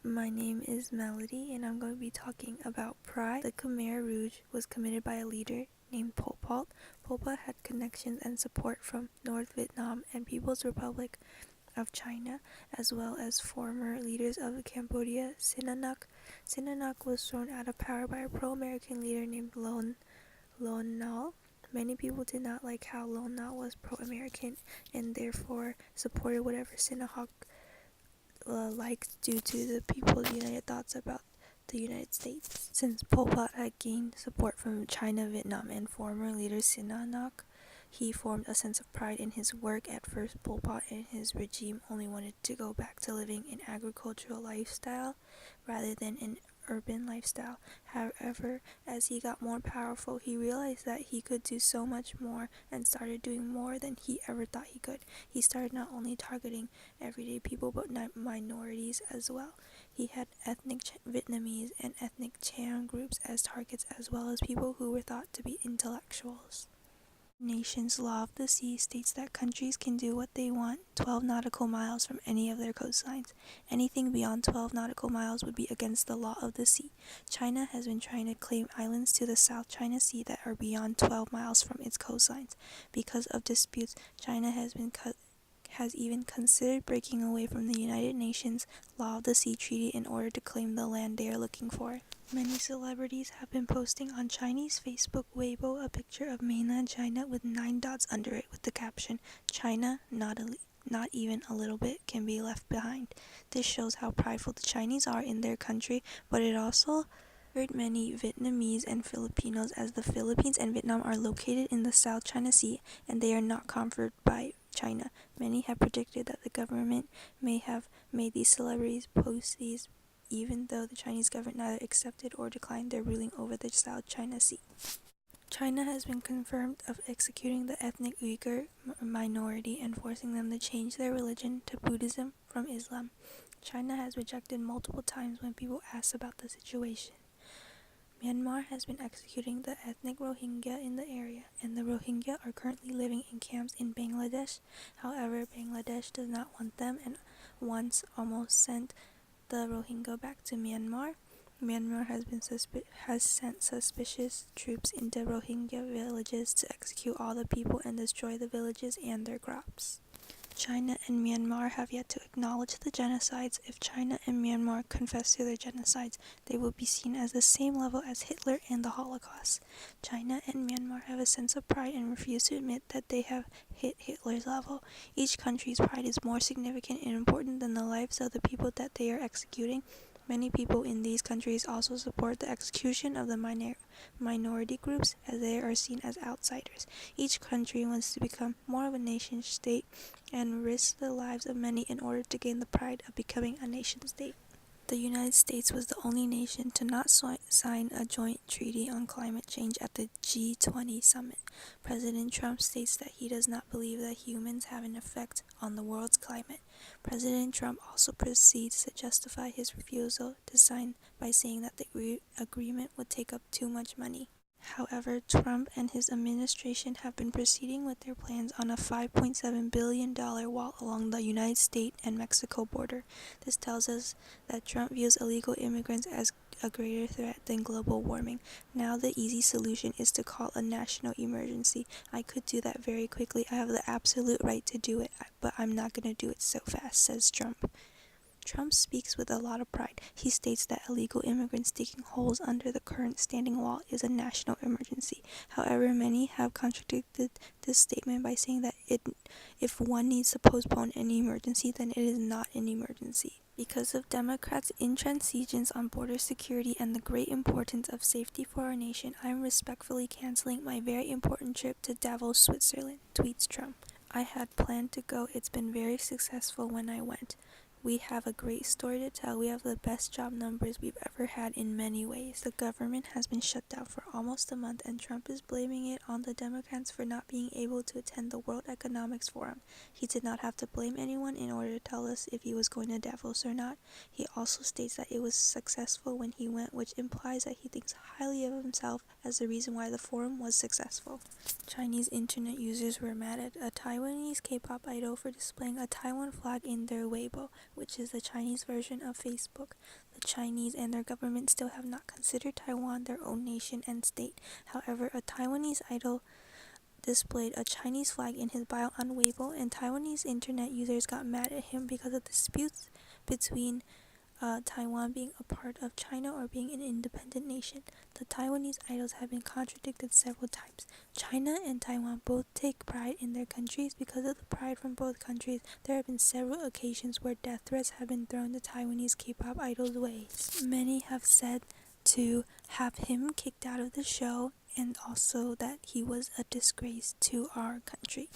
My name is Melody, and I'm going to be talking about Pride. The Khmer Rouge was committed by a leader named Pol Pot. Pol Pot had connections and support from North Vietnam and People's Republic of China, as well as former leaders of Cambodia, Sihanouk. Sihanouk was thrown out of power by a pro-American leader named Lon Nol. Many people did not like how Lon Nol was pro-American and therefore supported whatever Sihanouk liked due to the People's United thoughts about the United States. Since Pol Pot had gained support from China, Vietnam, and former leader Sihanouk, he formed a sense of pride in his work. At first, Pol Pot and his regime only wanted to go back to living an agricultural lifestyle rather than an urban lifestyle. However, as he got more powerful, he realized that he could do so much more and started doing more than he ever thought he could. He started not only targeting everyday people but minorities as well. He had ethnic Vietnamese and ethnic Cham groups as targets, as well as people who were thought to be intellectuals. Nation's law of the sea states that countries can do what they want 12 nautical miles from any of their coastlines. Anything beyond 12 nautical miles would be against the law of the sea. China has been trying to claim islands to the South China Sea that are beyond 12 miles from its coastlines. Because of disputes, China has even considered breaking away from the United Nations Law of the Sea Treaty in order to claim the land they are looking for. Many celebrities have been posting on Chinese Facebook Weibo a picture of mainland China with 9 dots under it with the caption, "China, not even a little bit can be left behind." This shows how prideful the Chinese are in their country, but it also hurt many Vietnamese and Filipinos, as the Philippines and Vietnam are located in the South China Sea and they are not conquered by China. Many have predicted that the government may have made these celebrities post these even though the Chinese government neither accepted or declined their ruling over the South China Sea. China has been confirmed of executing the ethnic Uyghur minority and forcing them to change their religion to Buddhism from Islam. China has rejected multiple times when people ask about the situation. Myanmar has been executing the ethnic Rohingya in the area, and the Rohingya are currently living in camps in Bangladesh. However, Bangladesh does not want them and once almost sent the Rohingya back to Myanmar. Myanmar has sent suspicious troops into Rohingya villages to execute all the people and destroy the villages and their crops. China and Myanmar have yet to acknowledge the genocides. If China and Myanmar confess to their genocides, they will be seen as the same level as Hitler and the Holocaust. China and Myanmar have a sense of pride and refuse to admit that they have hit Hitler's level. Each country's pride is more significant and important than the lives of the people that they are executing. Many people in these countries also support the execution of the minority groups, as they are seen as outsiders. Each country wants to become more of a nation state and risk the lives of many in order to gain the pride of becoming a nation state. The United States was the only nation to not sign a joint treaty on climate change at the G20 summit. President Trump states that he does not believe that humans have an effect on the world's climate. President Trump also proceeds to justify his refusal to sign by saying that the agreement would take up too much money. However, Trump and his administration have been proceeding with their plans on a $5.7 billion wall along the United States and Mexico border. This tells us that Trump views illegal immigrants as a greater threat than global warming. Now the easy solution is to call a national emergency. I could do that very quickly. I have the absolute right to do it, but I'm not going to do it so fast, says Trump. Trump speaks with a lot of pride. He states that illegal immigrants digging holes under the current standing wall is a national emergency. However, many have contradicted this statement by saying that if one needs to postpone an emergency, then it is not an emergency. Because of Democrats' intransigence on border security and the great importance of safety for our nation, I am respectfully canceling my very important trip to Davos, Switzerland, tweets Trump. I had planned to go. It's been very successful when I went. We have a great story to tell. We have the best job numbers we've ever had in many ways. The government has been shut down for almost a month, and Trump is blaming it on the Democrats for not being able to attend the World Economics Forum. He did not have to blame anyone in order to tell us if he was going to Davos or not. He also states that it was successful when he went, which implies that he thinks highly of himself as the reason why the forum was successful. Chinese internet users were mad at a Taiwanese K-pop idol for displaying a Taiwan flag in their Weibo, which is the Chinese version of Facebook. The Chinese and their government still have not considered Taiwan their own nation and state. However, a Taiwanese idol displayed a Chinese flag in his bio on Weibo, and Taiwanese internet users got mad at him because of disputes between Taiwan being a part of China or being an independent nation. The Taiwanese idols have been contradicted several times. China and Taiwan both take pride in their countries. Because of the pride from both countries, there have been several occasions where death threats have been thrown the Taiwanese K-pop idols' way. Many have said to have him kicked out of the show, and also that he was a disgrace to our country.